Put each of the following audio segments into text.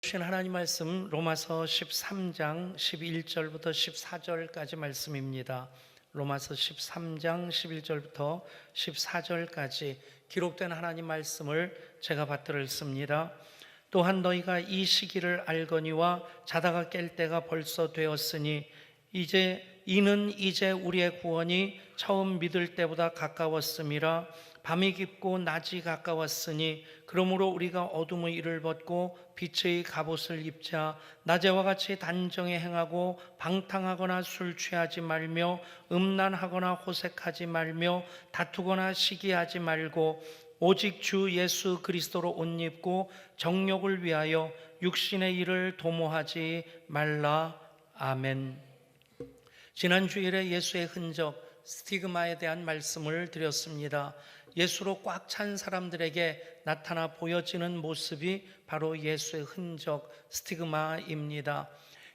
주신 하나님 말씀 로마서 13장 11절부터 14절까지 말씀입니다. 로마서 13장 11절부터 14절까지 기록된 하나님 말씀을 제가 받들어 읽습니다. 또한 너희가 이 시기를 알거니와 자다가 깰 때가 벌써 되었으니 이는 이제 우리의 구원이 처음 믿을 때보다 가까웠음이라. 밤이 깊고 낮이 가까웠으니 그러므로 우리가 어둠의 일을 벗고 빛의 갑옷을 입자. 낮에와 같이 단정히 행하고 방탕하거나 술 취하지 말며 음란하거나 호색하지 말며 다투거나 시기하지 말고 오직 주 예수 그리스도로 옷 입고 정욕을 위하여 육신의 일을 도모하지 말라. 아멘. 지난 주일에 예수의 흔적, 스티그마에 대한 말씀을 드렸습니다. 예수로 꽉 찬 사람들에게 나타나 보여지는 모습이 바로 예수의 흔적, 스티그마입니다.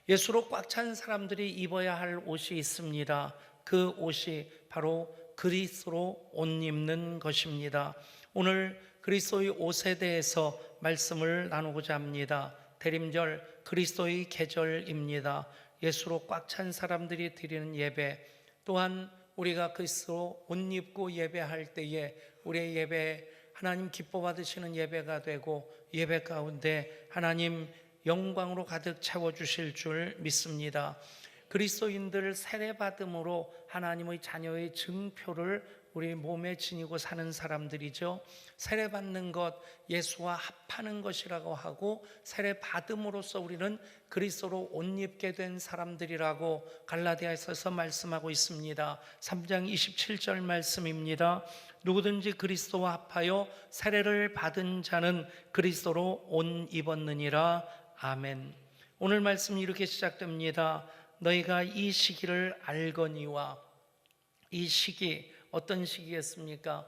예수로 꽉 찬 사람들이 입어야 할 옷이 있습니다. 그 옷이 바로 그리스도로 옷 입는 것입니다. 오늘 그리스도의 옷에 대해서 말씀을 나누고자 합니다. 대림절 그리스도의 계절입니다. 예수로 꽉 찬 사람들이 드리는 예배, 또한 우리가 그리스도로 옷 입고 예배할 때에 우리의 예배 하나님 기뻐 받으시는 예배가 되고 예배 가운데 하나님 영광으로 가득 채워주실 줄 믿습니다. 그리스도인들 세례받음으로 하나님의 자녀의 증표를 우리 몸에 지니고 사는 사람들이죠. 세례받는 것 예수와 합하는 것이라고 하고 세례받음으로써 우리는 그리스도로 옷 입게 된 사람들이라고 갈라디아서에서 말씀하고 있습니다. 3장 27절 말씀입니다. 누구든지 그리스도와 합하여 세례를 받은 자는 그리스도로 옷 입었느니라. 아멘. 오늘 말씀이 이렇게 시작됩니다. 너희가 이 시기를 알거니와. 이 시기 어떤 시기겠습니까?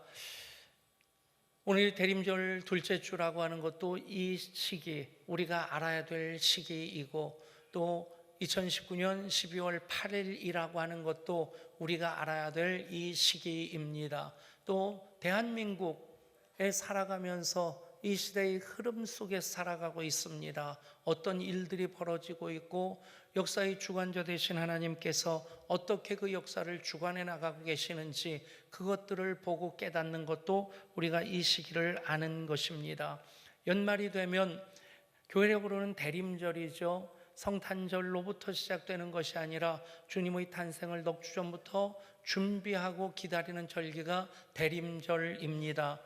오늘 대림절 둘째 주라고 하는 것도 이 시기, 우리가 알아야 될 시기이고, 또 2019년 12월 8일이라고 하는 것도 우리가 알아야 될 이 시기입니다. 또 대한민국에 살아가면서 이 시대의 흐름 속에 살아가고 있습니다. 어떤 일들이 벌어지고 있고 역사의 주관자 되신 하나님께서 어떻게 그 역사를 주관해 나가고 계시는지 그것들을 보고 깨닫는 것도 우리가 이 시기를 아는 것입니다. 연말이 되면 교회력으로는 대림절이죠. 성탄절로부터 시작되는 것이 아니라 주님의 탄생을 넉 주 전부터 준비하고 기다리는 절기가 대림절입니다.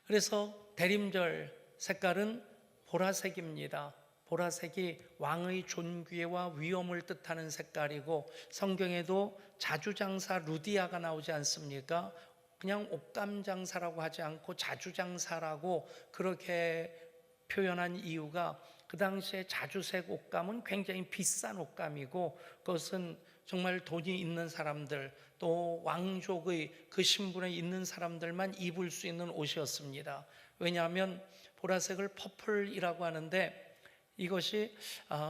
그래서 대림절 색깔은 보라색입니다. 보라색이 왕의 존귀와 위엄을 뜻하는 색깔이고, 성경에도 자주장사 루디아가 나오지 않습니까? 그냥 옷감장사라고 하지 않고 자주장사라고 그렇게 표현한 이유가, 그 당시에 자주색 옷감은 굉장히 비싼 옷감이고 그것은 정말 돈이 있는 사람들, 또 왕족의 그 신분에 있는 사람들만 입을 수 있는 옷이었습니다. 왜냐하면 보라색을 퍼플이라고 하는데 이것이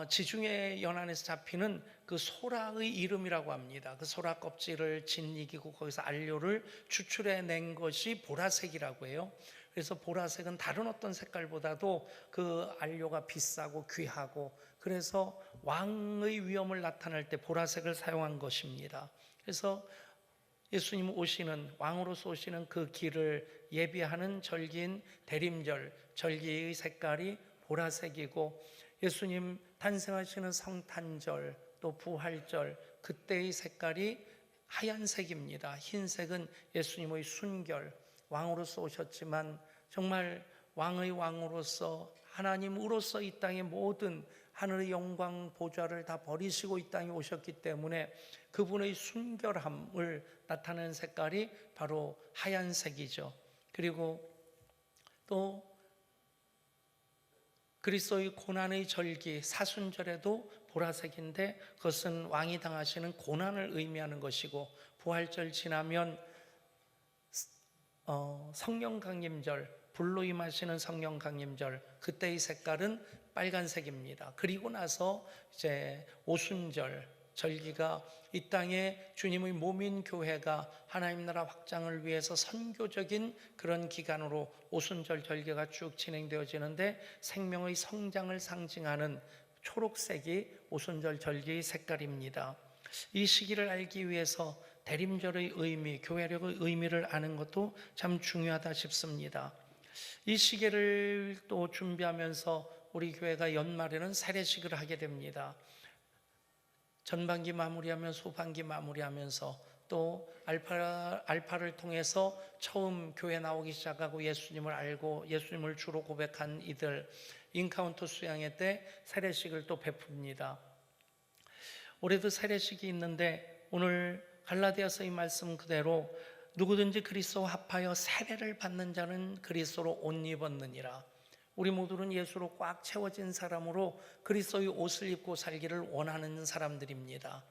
지중해 연안에서 잡히는 그 소라의 이름이라고 합니다. 그 소라 껍질을 짓이기고 거기서 안료를 추출해낸 것이 보라색이라고 해요. 그래서 보라색은 다른 어떤 색깔보다도 그 안료가 비싸고 귀하고, 그래서 왕의 위엄을 나타낼 때 보라색을 사용한 것입니다. 그래서 예수님 오시는, 왕으로서 오시는 그 길을 예비하는 절기인 대림절, 절기의 색깔이 보라색이고, 예수님 탄생하시는 성탄절 또 부활절, 그때의 색깔이 하얀색입니다. 흰색은 예수님의 순결, 왕으로서 오셨지만 정말 왕의 왕으로서 하나님으로서 이 땅의 모든 하늘의 영광 보좌를 다 버리시고 이 땅에 오셨기 때문에 그분의 순결함을 나타내는 색깔이 바로 하얀색이죠. 그리고 또 그리스도의 고난의 절기 사순절에도 보라색인데 그것은 왕이 당하시는 고난을 의미하는 것이고, 부활절 지나면 성령 강림절, 불로 임하시는 성령 강림절, 그때의 색깔은 빨간색입니다. 그리고 나서 이제 오순절, 절기가 이 땅에 주님의 몸인 교회가 하나님 나라 확장을 위해서 선교적인 그런 기간으로 오순절 절기가 쭉 진행되어지는데 생명의 성장을 상징하는 초록색이 오순절 절기의 색깔입니다. 이 시기를 알기 위해서 대림절의 의미, 교회력의 의미를 아는 것도 참 중요하다 싶습니다. 이 시기를 또 준비하면서 우리 교회가 연말에는 세례식을 하게 됩니다. 전반기 마무리하면서 후반기 마무리하면서 또 알파를 통해서 처음 교회 나오기 시작하고 예수님을 알고 예수님을 주로 고백한 이들 인카운터 수양회 때 세례식을 또 베풉니다. 올해도 세례식이 있는데 오늘 갈라디아서의 말씀 그대로 누구든지 그리스도와 합하여 세례를 받는 자는 그리스도로 옷 입었느니라. 우리 모두는 예수로 꽉 채워진 사람으로 그리스도의 옷을 입고 살기를 원하는 사람들입니다.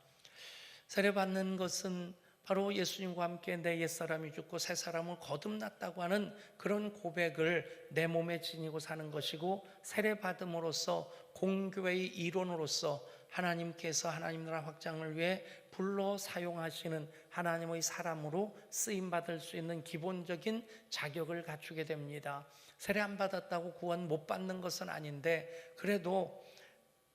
세례 받는 것은 바로 예수님과 함께 내 옛사람이 죽고 새 사람을 거듭났다고 하는 그런 고백을 내 몸에 지니고 사는 것이고, 세례 받음으로써 공교회의 일원으로서 하나님께서 하나님 나라 확장을 위해 불러 사용하시는 하나님의 사람으로 쓰임받을 수 있는 기본적인 자격을 갖추게 됩니다. 세례 안 받았다고 구원 못 받는 것은 아닌데, 그래도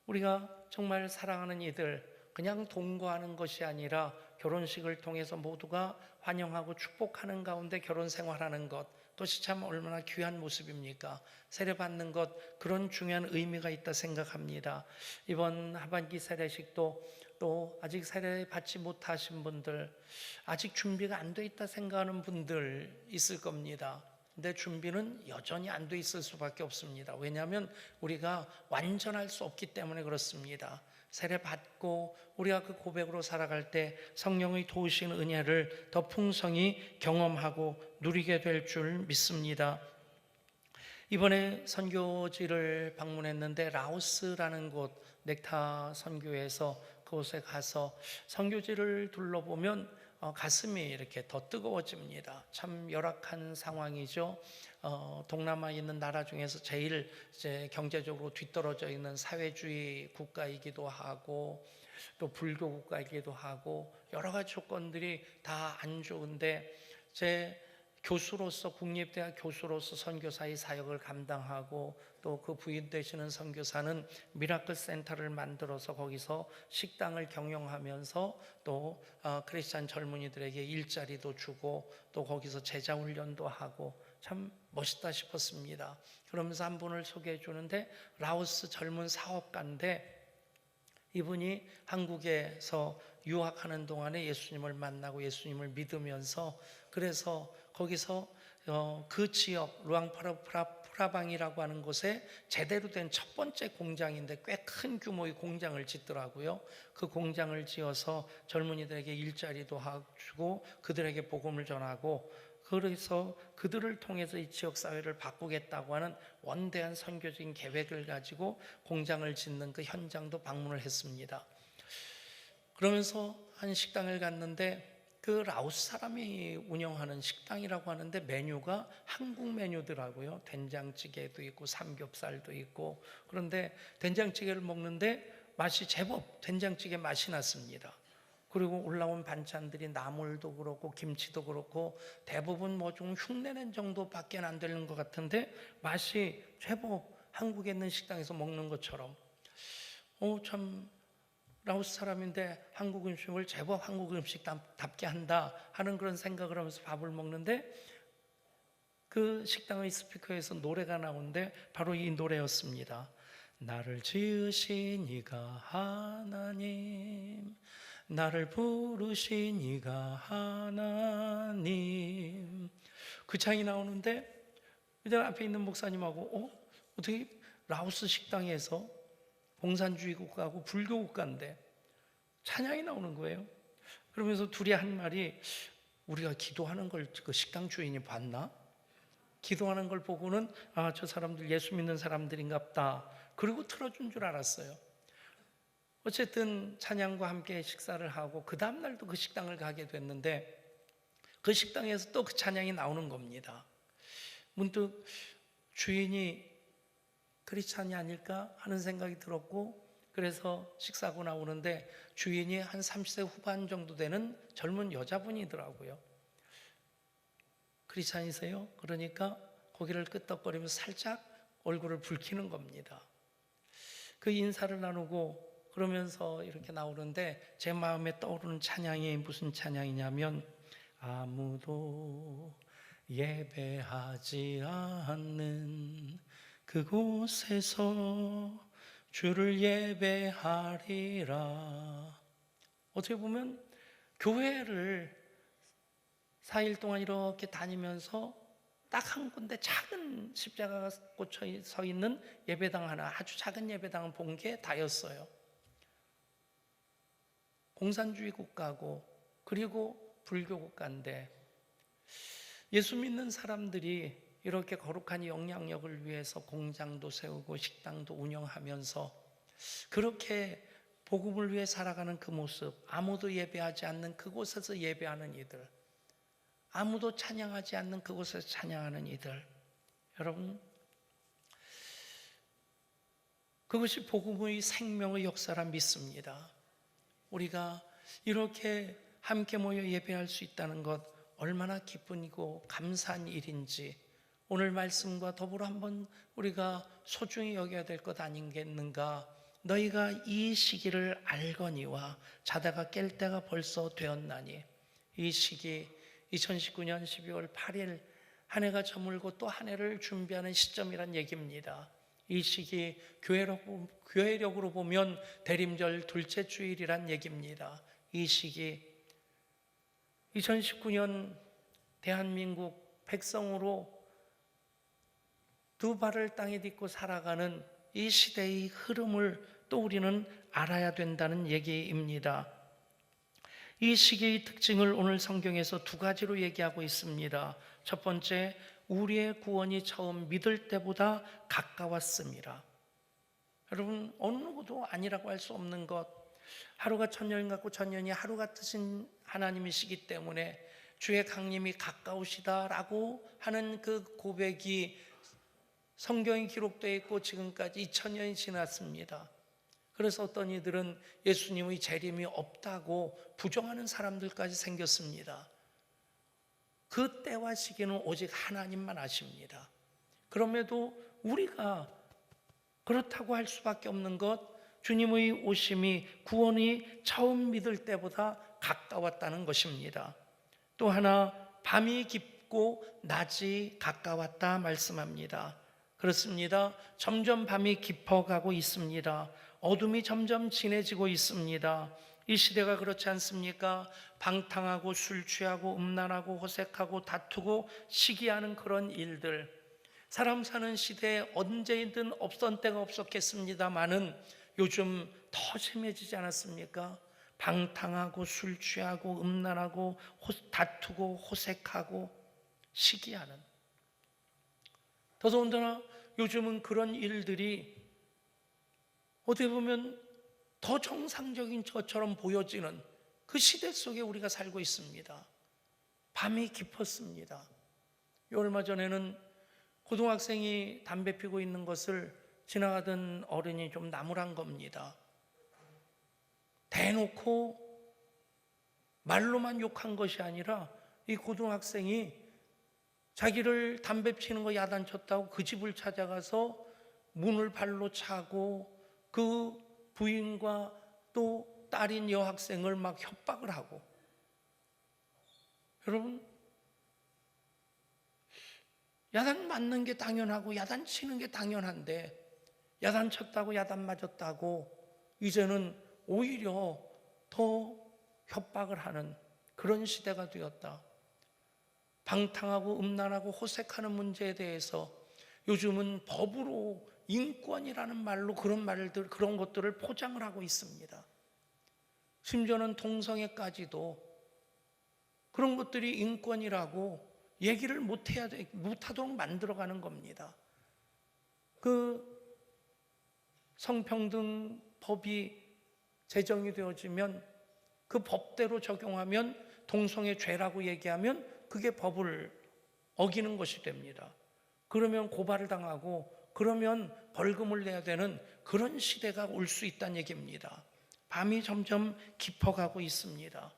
우리가 정말 사랑하는 이들 그냥 동거하는 것이 아니라 결혼식을 통해서 모두가 환영하고 축복하는 가운데 결혼 생활하는 것, 그것이 참 얼마나 귀한 모습입니까? 세례받는 것, 그런 중요한 의미가 있다 생각합니다. 이번 하반기 세례식도 또 아직 세례 받지 못하신 분들, 아직 준비가 안 돼 있다 생각하는 분들 있을 겁니다. 근데 준비는 여전히 안 돼 있을 수밖에 없습니다. 왜냐하면 우리가 완전할 수 없기 때문에 그렇습니다. 세례 받고 우리가 그 고백으로 살아갈 때 성령의 도우신 은혜를 더 풍성히 경험하고 누리게 될 줄 믿습니다. 이번에 선교지를 방문했는데 라오스라는 곳 넥타 선교에서 그곳에 가서 선교지를 둘러보면 가슴이 이렇게 더 뜨거워집니다. 참 열악한 상황이죠. 동남아에 있는 나라 중에서 제일 이제 경제적으로 뒤떨어져 있는 사회주의 국가이기도 하고 또 불교 국가이기도 하고 여러 가지 조건들이 다 안 좋은데, 제 교수로서 국립대학 교수로서 선교사의 사역을 감당하고 또 그 부인 되시는 선교사는 미라클 센터를 만들어서 거기서 식당을 경영하면서 또 크리스찬 젊은이들에게 일자리도 주고 또 거기서 제자 훈련도 하고 참 멋있다 싶었습니다. 그러면서 한 분을 소개해 주는데 라오스 젊은 사업가인데, 이분이 한국에서 유학하는 동안에 예수님을 만나고 예수님을 믿으면서 그래서 거기서 그 지역 루앙프라방이라고 하는 곳에 제대로 된 첫 번째 공장인데 꽤 큰 규모의 공장을 짓더라고요. 그 공장을 지어서 젊은이들에게 일자리도 주고 그들에게 복음을 전하고, 그래서 그들을 통해서 이 지역사회를 바꾸겠다고 하는 원대한 선교적인 계획을 가지고 공장을 짓는 그 현장도 방문을 했습니다. 그러면서 한 식당을 갔는데 그 라오스 사람이 운영하는 식당이라고 하는데 메뉴가 한국 메뉴더라고요. 된장찌개도 있고 삼겹살도 있고. 그런데 된장찌개를 먹는데 맛이 제법 된장찌개 맛이 났습니다. 그리고 올라온 반찬들이 나물도 그렇고 김치도 그렇고 대부분 뭐 좀 흉내낸 정도밖에 안 되는 것 같은데 맛이 제법 한국에 있는 식당에서 먹는 것처럼, 참 라오스 사람인데 한국 음식을 제법 한국 음식답게 한다 하는 그런 생각을 하면서 밥을 먹는데, 그 식당의 스피커에서 노래가 나오는데 바로 이 노래였습니다. 나를 지으신 이가 하나님, 나를 부르신 이가 하나님. 그 창이 나오는데 그냥 앞에 있는 목사님하고 어떻게 라오스 식당에서 공산주의 국가하고 불교 국가인데 찬양이 나오는 거예요. 그러면서 둘이 한 말이, 우리가 기도하는 걸 그 식당 주인이 봤나? 기도하는 걸 보고는 저 사람들 예수 믿는 사람들인가 보다. 그리고 틀어준 줄 알았어요. 어쨌든 찬양과 함께 식사를 하고 그 다음날도 그 식당을 가게 됐는데 그 식당에서 또 그 찬양이 나오는 겁니다. 문득 주인이 크리스찬이 아닐까 하는 생각이 들었고, 그래서 식사하고 나오는데 주인이 한 30세 후반 정도 되는 젊은 여자분이더라고요. 크리스찬이세요? 그러니까 고개를 끄덕거리면서 살짝 얼굴을 붉히는 겁니다. 그 인사를 나누고 그러면서 이렇게 나오는데 제 마음에 떠오르는 찬양이 무슨 찬양이냐면, 아무도 예배하지 않는 그곳에서 주를 예배하리라. 어떻게 보면 교회를 4일 동안 이렇게 다니면서 딱 한 군데 작은 십자가가 꽂혀 서 있는 예배당 하나, 아주 작은 예배당을 본 게 다였어요. 공산주의 국가고 그리고 불교 국가인데 예수 믿는 사람들이 이렇게 거룩한 영향력을 위해서 공장도 세우고 식당도 운영하면서 그렇게 복음을 위해 살아가는 그 모습, 아무도 예배하지 않는 그곳에서 예배하는 이들, 아무도 찬양하지 않는 그곳에서 찬양하는 이들, 여러분, 그것이 복음의 생명의 역사라 믿습니다. 우리가 이렇게 함께 모여 예배할 수 있다는 것 얼마나 기쁜이고 감사한 일인지 오늘 말씀과 더불어 한번 우리가 소중히 여겨야 될 것 아니겠는가. 너희가 이 시기를 알거니와 자다가 깰 때가 벌써 되었나니. 이 시기 2019년 12월 8일 한 해가 저물고 또 한 해를 준비하는 시점이란 얘기입니다. 이 시기 교회력으로 보면 대림절 둘째 주일이란 얘기입니다. 이 시기 2019년 대한민국 백성으로 두 발을 땅에 딛고 살아가는 이 시대의 흐름을 또 우리는 알아야 된다는 얘기입니다. 이 시기의 특징을 오늘 성경에서 두 가지로 얘기하고 있습니다. 첫 번째, 우리의 구원이 처음 믿을 때보다 가까웠습니다. 여러분, 어느 누구도 아니라고 할 수 없는 것, 하루가 천년 같고 천년이 하루 같으신 하나님이시기 때문에 주의 강림이 가까우시다라고 하는 그 고백이 성경에 기록되어 있고 지금까지 2000년이 지났습니다. 그래서 어떤 이들은 예수님의 재림이 없다고 부정하는 사람들까지 생겼습니다. 그 때와 시기는 오직 하나님만 아십니다. 그럼에도 우리가 그렇다고 할 수밖에 없는 것, 주님의 오심이 구원이 처음 믿을 때보다 가까웠다는 것입니다. 또 하나, 밤이 깊고 낮이 가까웠다 말씀합니다. 그렇습니다. 점점 밤이 깊어가고 있습니다. 어둠이 점점 진해지고 있습니다. 이 시대가 그렇지 않습니까? 방탕하고 술 취하고 음란하고 호색하고 다투고 시기하는 그런 일들, 사람 사는 시대에 언제든 없던 때가 없었겠습니다마는 요즘 더 심해지지 않았습니까? 방탕하고 술 취하고 음란하고 다투고 호색하고 시기하는, 더더군다나 요즘은 그런 일들이 어떻게 보면 더 정상적인 것처럼 보여지는 그 시대 속에 우리가 살고 있습니다. 밤이 깊었습니다. 얼마 전에는 고등학생이 담배 피고 있는 것을 지나가던 어른이 좀 나무란 겁니다. 대놓고 말로만 욕한 것이 아니라 이 고등학생이 자기를 담배 피는 거 야단쳤다고 그 집을 찾아가서 문을 발로 차고 그 부인과 또 딸인 여학생을 막 협박을 하고, 여러분, 야단 맞는 게 당연하고 야단 치는 게 당연한데 야단 쳤다고 야단 맞았다고 이제는 오히려 더 협박을 하는 그런 시대가 되었다. 방탕하고 음란하고 호색하는 문제에 대해서 요즘은 법으로 인권이라는 말로 그런 것들을 포장을 하고 있습니다. 심지어는 동성애까지도 그런 것들이 인권이라고 얘기를 못하도록 만들어가는 겁니다. 그 성평등 법이 제정이 되어지면 그 법대로 적용하면 동성애 죄라고 얘기하면 그게 법을 어기는 것이 됩니다. 그러면 고발을 당하고 그러면 벌금을 내야 되는 그런 시대가 올 수 있다는 얘기입니다. 밤이 점점 깊어가고 있습니다.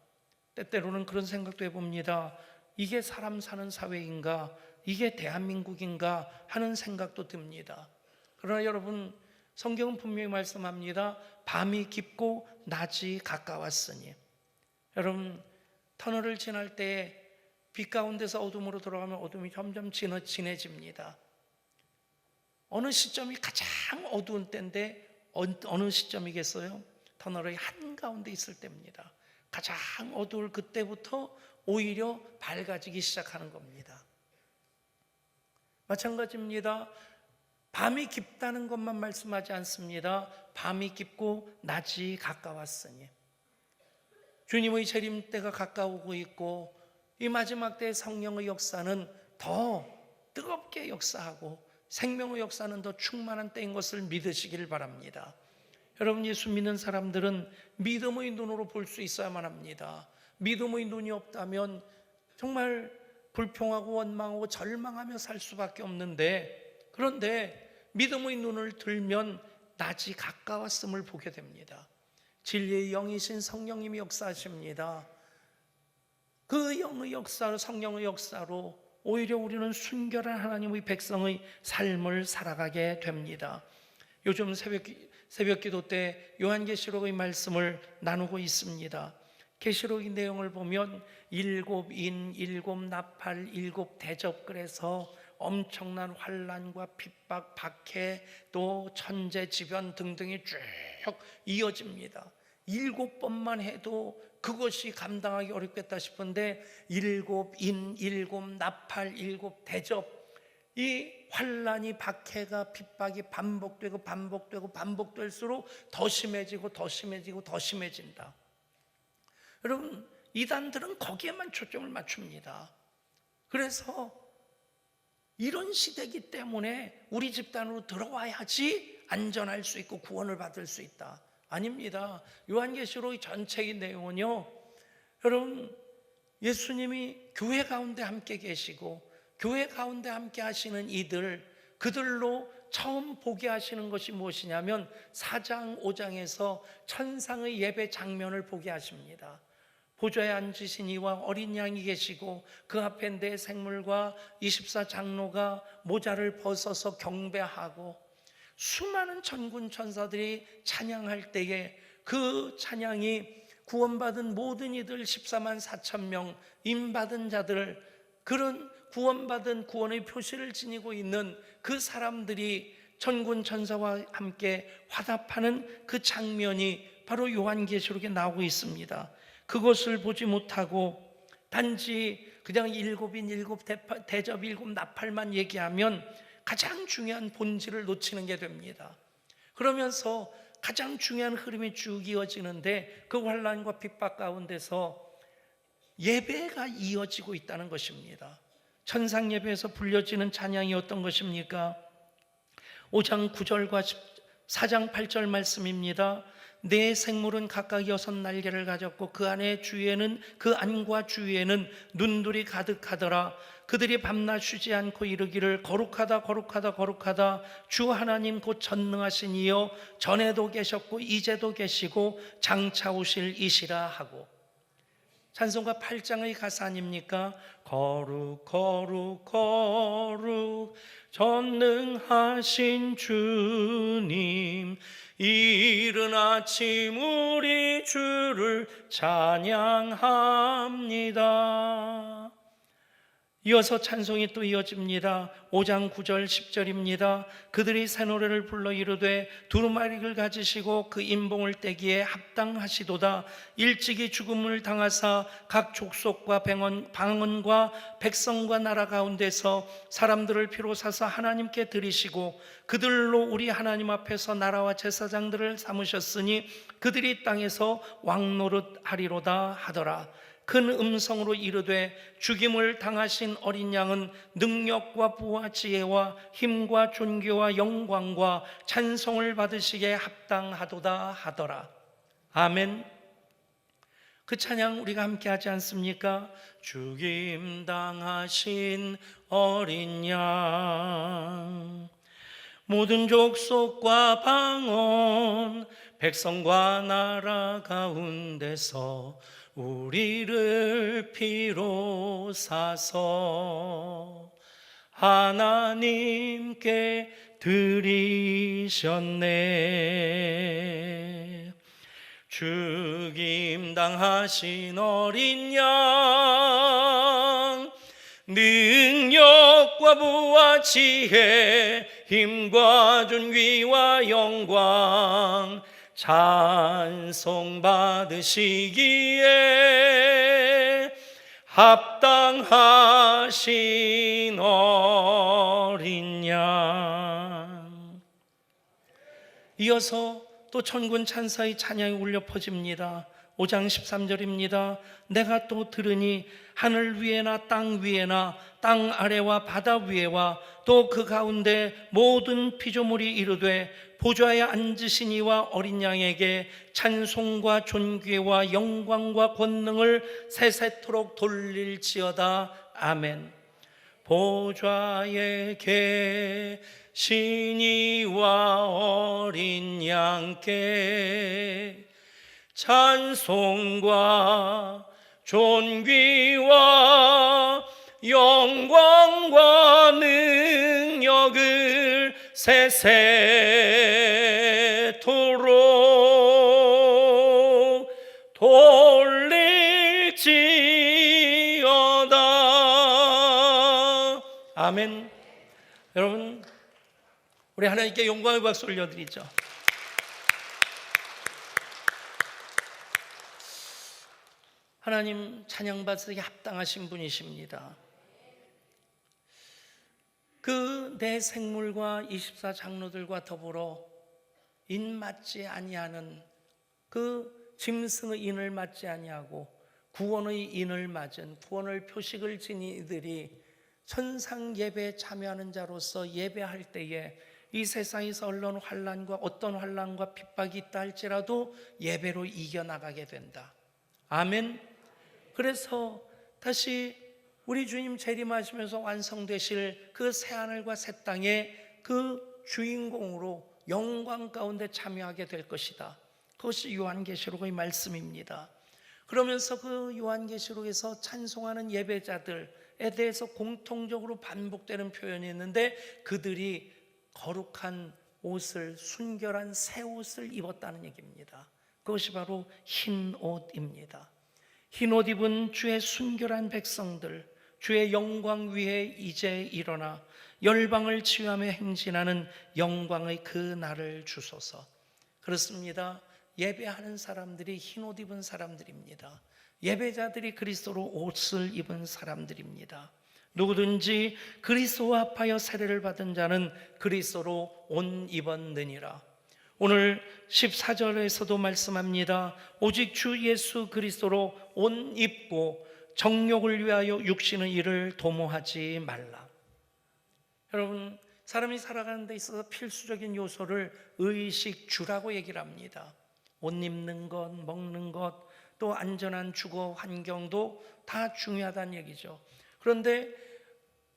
때때로는 그런 생각도 해봅니다. 이게 사람 사는 사회인가? 이게 대한민국인가? 하는 생각도 듭니다. 그러나 여러분, 성경은 분명히 말씀합니다. 밤이 깊고 낮이 가까웠으니. 여러분, 터널을 지날 때 빛 가운데서 어둠으로 돌아가면 어둠이 점점 진해집니다. 어느 시점이 가장 어두운 때인데 어느 시점이겠어요? 터널의 한가운데 있을 때입니다. 가장 어두울 그때부터 오히려 밝아지기 시작하는 겁니다. 마찬가지입니다. 밤이 깊다는 것만 말씀하지 않습니다. 밤이 깊고 낮이 가까웠으니. 주님의 재림 때가 가까우고 있고 이 마지막 때의 성령의 역사는 더 뜨겁게 역사하고 생명의 역사는 더 충만한 때인 것을 믿으시길 바랍니다. 여러분, 예수 믿는 사람들은 믿음의 눈으로 볼 수 있어야만 합니다. 믿음의 눈이 없다면 정말 불평하고 원망하고 절망하며 살 수밖에 없는데, 그런데 믿음의 눈을 들면 낮이 가까웠음을 보게 됩니다. 진리의 영이신 성령님이 역사하십니다. 그 영의 역사로, 성령의 역사로 오히려 우리는 순결한 하나님의 백성의 삶을 살아가게 됩니다. 요즘 새벽 기도 때 요한계시록의 말씀을 나누고 있습니다. 계시록의 내용을 보면 7인, 7나팔, 7대접, 그래서 엄청난 환난과 핍박, 박해, 또 천재지변 등등이 쭉 이어집니다. 7번만 해도 그것이 감당하기 어렵겠다 싶은데 7인, 7나팔, 7대접, 이 환난이, 박해가, 핍박이 반복될수록 더 심해지고 더 심해지고 더 심해진다. 여러분, 이단들은 거기에만 초점을 맞춥니다. 그래서 이런 시대이기 때문에 우리 집단으로 들어와야지 안전할 수 있고 구원을 받을 수 있다. 아닙니다. 요한계시록의 전체의 내용은요, 여러분, 예수님이 교회 가운데 함께 계시고 교회 가운데 함께 하시는 그들로 처음 보게 하시는 것이 무엇이냐면 4장 5장에서 천상의 예배 장면을 보게 하십니다. 보좌에 앉으신 이와 어린 양이 계시고 그 앞에 네 생물과 24장로가 모자를 벗어서 경배하고 수많은 천군 천사들이 찬양할 때에 그 찬양이 구원받은 모든 이들 14만 4천 명 임받은 자들, 그런 구원받은 구원의 표시를 지니고 있는 그 사람들이 천군 천사와 함께 화답하는 그 장면이 바로 요한계시록에 나오고 있습니다. 그것을 보지 못하고 단지 그냥 7인, 7대접, 7나팔만 얘기하면 가장 중요한 본질을 놓치는 게 됩니다. 그러면서 가장 중요한 흐름이 쭉 이어지는데 그 환난과 핍박 가운데서 예배가 이어지고 있다는 것입니다. 천상 예배에서 불려지는 찬양이 어떤 것입니까? 5장 9절과 4장 8절 말씀입니다. 네 생물은 각각 6날개를 가졌고 그 안과 주위에는 눈들이 가득하더라. 그들이 밤낮 쉬지 않고 이르기를 거룩하다 거룩하다 거룩하다 주 하나님 곧 전능하신 이여 전에도 계셨고 이제도 계시고 장차 오실 이시라 하고, 찬송가 8장의 가사 아닙니까? 거룩 거룩 거룩 전능하신 주님, 이른 아침 우리 주를 찬양합니다. 이어서 찬송이 또 이어집니다. 5장 9절 10절입니다. 그들이 새 노래를 불러 이르되 두루마리를 가지시고 그 인봉을 떼기에 합당하시도다. 일찍이 죽음을 당하사 각 족속과 방언과 백성과 나라 가운데서 사람들을 피로 사서 하나님께 드리시고 그들로 우리 하나님 앞에서 나라와 제사장들을 삼으셨으니 그들이 땅에서 왕노릇 하리로다 하더라. 큰 음성으로 이르되 죽임을 당하신 어린 양은 능력과 부와 지혜와 힘과 존귀와 영광과 찬송을 받으시기에 합당하도다 하더라. 아멘. 그 찬양 우리가 함께 하지 않습니까? 죽임 당하신 어린 양 모든 족속과 방언 백성과 나라 가운데서 우리를 피로 사서 하나님께 드리셨네. 죽임당하신 어린 양 능력과 부와 지혜 힘과 존귀와 영광 찬송 받으시기에 합당하신 어린 양. 이어서 또 천군 찬사의 찬양이 울려 퍼집니다. 5장 13절입니다. 내가 또 들으니 하늘 위에나 땅 위에나 땅 아래와 바다 위에와 또 그 가운데 모든 피조물이 이르되 보좌에 앉으신 이와 어린 양에게 찬송과 존귀와 영광과 권능을 세세토록 돌릴지어다. 아멘. 보좌에 계신 이와 어린 양께 찬송과 존귀와 영광과 능력을 세세토록 돌릴지어다. 아멘. 여러분, 우리 하나님께 영광의 박수 올려드리죠. 하나님 찬양받으기 합당하신 분이십니다. 그 내 생물과 24장로들과 더불어 인 맞지 아니하는 그 짐승의 인을 맞지 아니하고 구원의 인을 맞은 구원을 표식을 지닌 이들이 천상 예배에 참여하는 자로서 예배할 때에 이 세상에서 얼른 환난과 어떤 환난과 핍박이 있다 할지라도 예배로 이겨나가게 된다. 아멘. 그래서 다시 우리 주님 재림하시면서 완성되실 그 새하늘과 새 땅의 그 주인공으로 영광 가운데 참여하게 될 것이다. 그것이 요한계시록의 말씀입니다. 그러면서 그 요한계시록에서 찬송하는 예배자들에 대해서 공통적으로 반복되는 표현이 있는데 그들이 거룩한 옷을, 순결한 새 옷을 입었다는 얘기입니다. 그것이 바로 흰 옷입니다. 흰 옷 입은 주의 순결한 백성들, 주의 영광 위에 이제 일어나 열방을 치유하며 행진하는 영광의 그 날을 주소서. 그렇습니다. 예배하는 사람들이 흰 옷 입은 사람들입니다. 예배자들이 그리스도로 옷을 입은 사람들입니다. 누구든지 그리스도와 합하여 세례를 받은 자는 그리스도로 옷 입었느니라. 오늘 14절에서도 말씀합니다. 오직 주 예수 그리스도로 옷 입고 정욕을 위하여 육신의 일을 도모하지 말라. 여러분, 사람이 살아가는 데 있어서 필수적인 요소를 의식주라고 얘기를 합니다. 옷 입는 것, 먹는 것, 또 안전한 주거 환경도 다 중요하다는 얘기죠. 그런데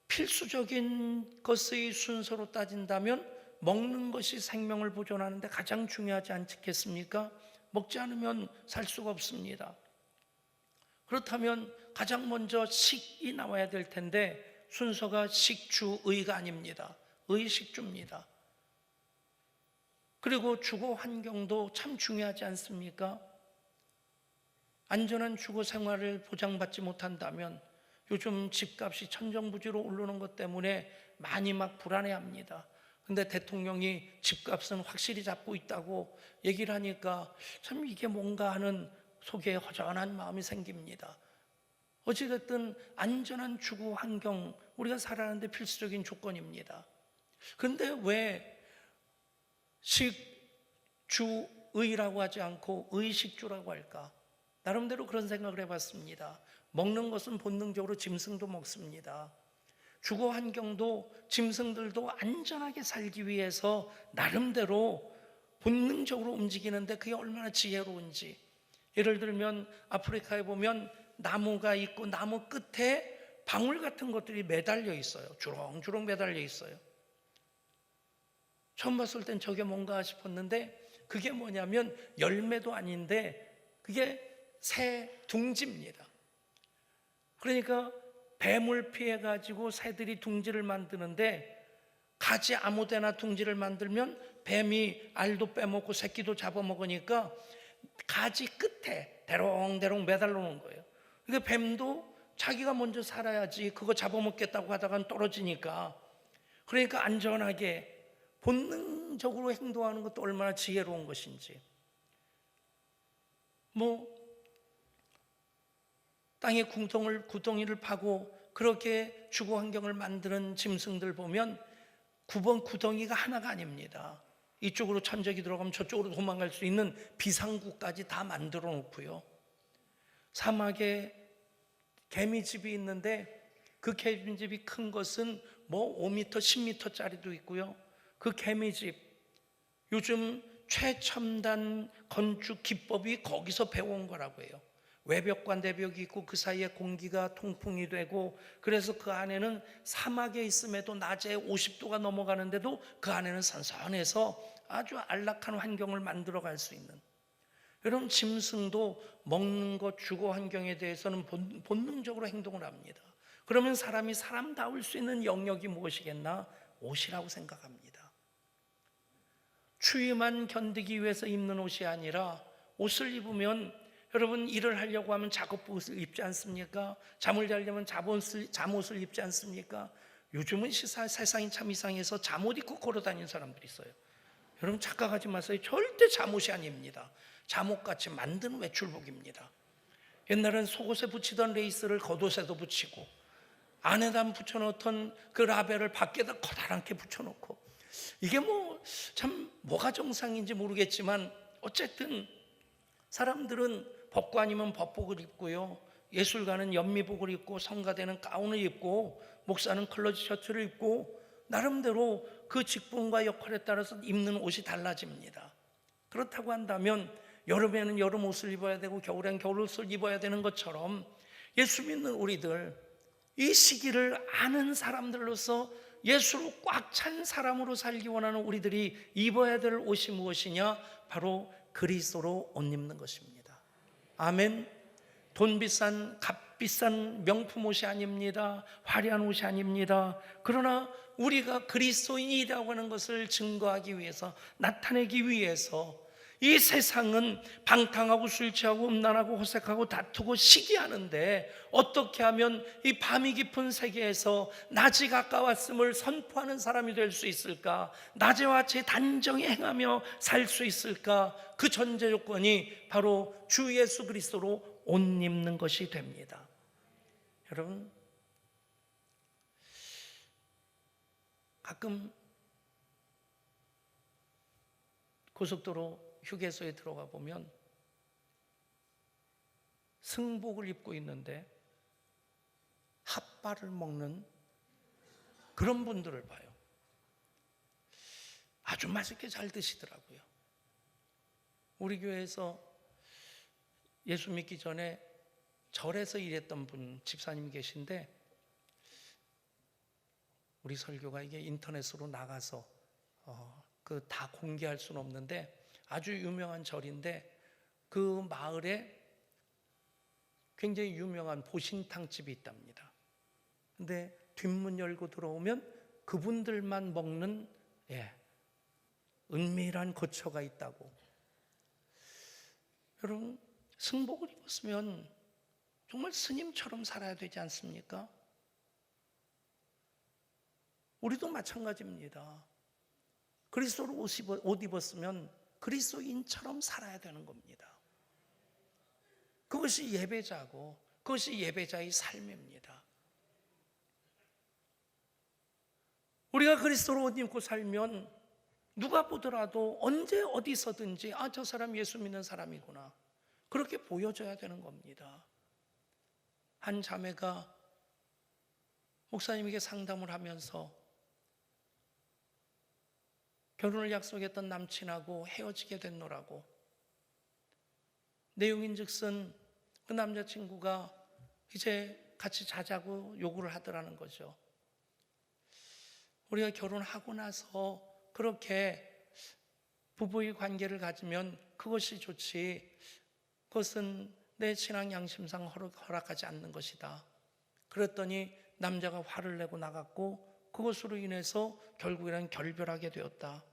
필수적인 것의 순서로 따진다면 먹는 것이 생명을 보존하는 데 가장 중요하지 않겠습니까? 먹지 않으면 살 수가 없습니다. 그렇다면 가장 먼저 식이 나와야 될 텐데 순서가 식주의가 아닙니다. 의식주입니다. 그리고 주거 환경도 참 중요하지 않습니까? 안전한 주거 생활을 보장받지 못한다면 요즘 집값이 천정부지로 오르는 것 때문에 많이 막 불안해합니다. 근데 대통령이 집값은 확실히 잡고 있다고 얘기를 하니까 참 이게 뭔가 하는 속에 허전한 마음이 생깁니다. 어찌됐든 안전한 주거 환경, 우리가 살아가는 데 필수적인 조건입니다. 그런데 왜 식주의라고 하지 않고 의식주라고 할까? 나름대로 그런 생각을 해봤습니다. 먹는 것은 본능적으로 짐승도 먹습니다. 주거 환경도 짐승들도 안전하게 살기 위해서 나름대로 본능적으로 움직이는데 그게 얼마나 지혜로운지. 예를 들면 아프리카에 보면 나무가 있고 나무 끝에 방울 같은 것들이 매달려 있어요. 주렁주렁 매달려 있어요. 처음 봤을 땐 저게 뭔가 싶었는데 그게 뭐냐면 열매도 아닌데 그게 새 둥지입니다. 그러니까 뱀을 피해 가지고 새들이 둥지를 만드는데 가지 아무데나 둥지를 만들면 뱀이 알도 빼먹고 새끼도 잡아먹으니까 가지 끝에 대롱대롱 매달려 놓은 거예요. 그러니까 뱀도 자기가 먼저 살아야지 그거 잡아먹겠다고 하다간 떨어지니까, 그러니까 안전하게 본능적으로 행동하는 것도 얼마나 지혜로운 것인지. 땅에 구덩이를 파고 그렇게 주거 환경을 만드는 짐승들 보면 9번 구덩이가 하나가 아닙니다. 이쪽으로 천적이 들어가면 저쪽으로 도망갈 수 있는 비상구까지 다 만들어 놓고요. 사막에 개미집이 있는데 그 개미집이 큰 것은 5m, 10m짜리도 있고요. 그 개미집, 요즘 최첨단 건축 기법이 거기서 배워온 거라고 해요. 외벽과 내벽이 있고 그 사이에 공기가 통풍이 되고, 그래서 그 안에는 사막에 있음에도 낮에 50도가 넘어가는데도 그 안에는 선선해서 아주 안락한 환경을 만들어 갈 수 있는. 여러분, 짐승도 먹는 것, 주거 환경에 대해서는 본능적으로 행동을 합니다. 그러면 사람이 사람다울 수 있는 영역이 무엇이겠나? 옷이라고 생각합니다. 추위만 견디기 위해서 입는 옷이 아니라, 옷을 입으면 여러분 일을 하려고 하면 작업복을 입지 않습니까? 잠을 자려면 잠옷을 입지 않습니까? 요즘은 세상이 참 이상해서 잠옷 입고 걸어다니는 사람들이 있어요. 여러분 착각하지 마세요. 절대 잠옷이 아닙니다. 잠옷같이 만든 외출복입니다. 옛날엔 속옷에 붙이던 레이스를 겉옷에도 붙이고, 안에다 붙여놓던 그 라벨을 밖에다 커다랗게 붙여놓고, 이게 참 뭐가 정상인지 모르겠지만 어쨌든 사람들은 법관 아니면 법복을 입고요, 예술가는 연미복을 입고, 성가대는 가운을 입고, 목사는 컬러 셔츠를 입고, 나름대로 그 직분과 역할에 따라서 입는 옷이 달라집니다. 그렇다고 한다면 여름에는 여름 옷을 입어야 되고 겨울엔 겨울 옷을 입어야 되는 것처럼, 예수 믿는 우리들, 이 시기를 아는 사람들로서 예수로 꽉 찬 사람으로 살기 원하는 우리들이 입어야 될 옷이 무엇이냐? 바로 그리스도로 옷 입는 것입니다. 아멘. 돈 비싼 값비싼 명품 옷이 아닙니다. 화려한 옷이 아닙니다. 그러나 우리가 그리스도인이라고 하는 것을 증거하기 위해서, 나타내기 위해서, 이 세상은 방탕하고 술 취하고 음란하고 호색하고 다투고 시기하는데, 어떻게 하면 이 밤이 깊은 세계에서 낮이 가까웠음을 선포하는 사람이 될 수 있을까? 낮에와 같이 단정히 행하며 살 수 있을까? 그 전제 조건이 바로 주 예수 그리스도로 옷 입는 것이 됩니다. 여러분, 가끔 고속도로 휴게소에 들어가 보면 승복을 입고 있는데 핫바를 먹는 그런 분들을 봐요. 아주 맛있게 잘 드시더라고요. 우리 교회에서 예수 믿기 전에 절에서 일했던 분, 집사님 계신데, 우리 설교가 이게 인터넷으로 나가서 그 다 공개할 수는 없는데 아주 유명한 절인데, 그 마을에 굉장히 유명한 보신탕집이 있답니다. 근데 뒷문 열고 들어오면 그분들만 먹는 은밀한 거처가 있다고. 여러분, 승복을 입었으면 정말 스님처럼 살아야 되지 않습니까? 우리도 마찬가지입니다. 그리스도로 옷 입었으면 그리스도인처럼 살아야 되는 겁니다. 그것이 예배자고, 그것이 예배자의 삶입니다. 우리가 그리스도로 옷 입고 살면 누가 보더라도 언제 어디서든지 저 사람 예수 믿는 사람이구나, 그렇게 보여줘야 되는 겁니다. 한 자매가 목사님에게 상담을 하면서 결혼을 약속했던 남친하고 헤어지게 됐노라고. 내용인즉슨 그 남자친구가 이제 같이 자자고 요구를 하더라는 거죠. 우리가 결혼하고 나서 그렇게 부부의 관계를 가지면 그것이 좋지, 그것은 내 신앙 양심상 허락하지 않는 것이다. 그랬더니 남자가 화를 내고 나갔고 그것으로 인해서 결국에는 결별하게 되었다.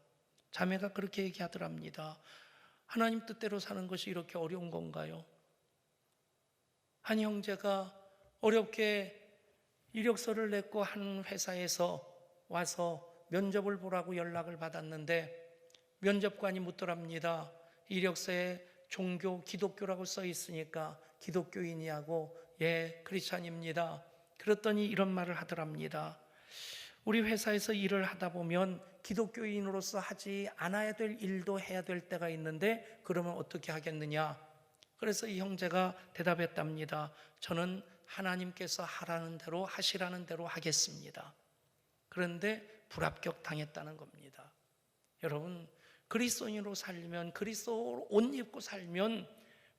자매가 그렇게 얘기하더랍니다. 하나님 뜻대로 사는 것이 이렇게 어려운 건가요? 한 형제가 어렵게 이력서를 냈고 한 회사에서 와서 면접을 보라고 연락을 받았는데 면접관이 묻더랍니다. 이력서에 종교 기독교라고 써 있으니까 기독교인이냐고. 예, 크리스찬입니다. 그랬더니 이런 말을 하더랍니다. 우리 회사에서 일을 하다 보면 기독교인으로서 하지 않아야 될 일도 해야 될 때가 있는데 그러면 어떻게 하겠느냐. 그래서 이 형제가 대답했답니다. 저는 하나님께서 하라는 대로 하시라는 대로 하겠습니다. 그런데 불합격 당했다는 겁니다. 여러분, 그리스도인으로 살면, 그리스도로 옷 입고 살면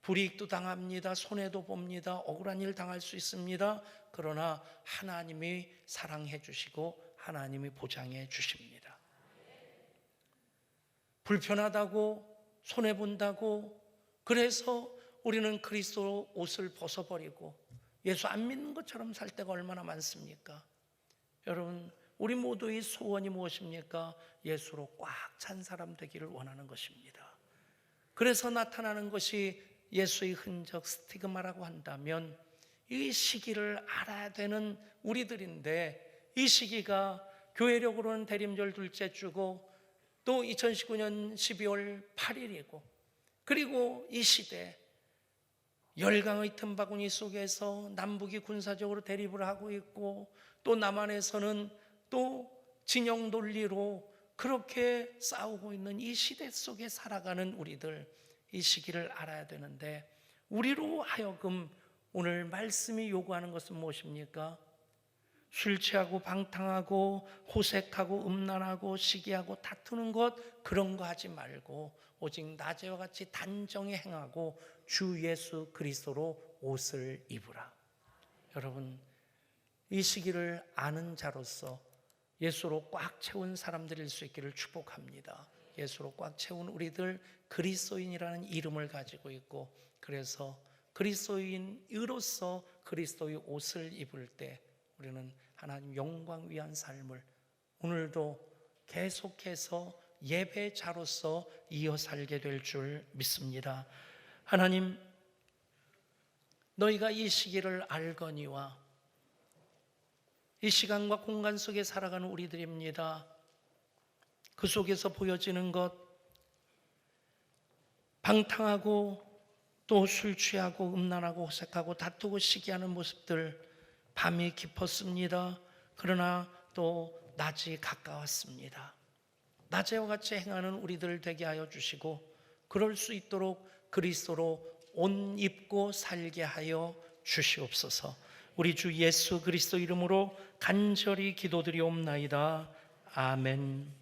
불이익도 당합니다. 손해도 봅니다. 억울한 일 당할 수 있습니다. 그러나 하나님이 사랑해 주시고 하나님이 보장해 주십니다. 불편하다고, 손해본다고, 그래서 우리는 그리스도 옷을 벗어버리고 예수 안 믿는 것처럼 살 때가 얼마나 많습니까? 여러분, 우리 모두의 소원이 무엇입니까? 예수로 꽉 찬 사람 되기를 원하는 것입니다. 그래서 나타나는 것이 예수의 흔적, 스티그마라고 한다면 이 시기를 알아야 되는 우리들인데, 이 시기가 교회력으로는 대림절 둘째 주고 또 2019년 12월 8일이고, 그리고 이 시대 열강의 틈바구니 속에서 남북이 군사적으로 대립을 하고 있고, 또 남한에서는 또 진영 논리로 그렇게 싸우고 있는 이 시대 속에 살아가는 우리들, 이 시기를 알아야 되는데, 우리로 하여금 오늘 말씀이 요구하는 것은 무엇입니까? 술 취하고 방탕하고 호색하고 음란하고 시기하고 다투는 것, 그런 거 하지 말고 오직 낮에와 같이 단정히 행하고 주 예수 그리스도로 옷을 입으라. 여러분, 이 시기를 아는 자로서 예수로 꽉 채운 사람들일 수 있기를 축복합니다. 예수로 꽉 채운 우리들, 그리스도인이라는 이름을 가지고 있고, 그래서 그리스도인으로서 그리스도의 옷을 입을 때 우리는 하나님 영광 위한 삶을 오늘도 계속해서 예배자로서 이어 살게 될 줄 믿습니다. 하나님, 너희가 이 시기를 알거니와 이 시간과 공간 속에 살아가는 우리들입니다. 그 속에서 보여지는 것, 방탕하고 또 술 취하고 음란하고 호색하고 다투고 시기하는 모습들, 밤이 깊었습니다. 그러나 또 낮이 가까웠습니다. 낮에와 같이 행하는 우리들 되게 하여 주시고, 그럴 수 있도록 그리스도로 옷 입고 살게 하여 주시옵소서. 우리 주 예수 그리스도 이름으로 간절히 기도드리옵나이다. 아멘.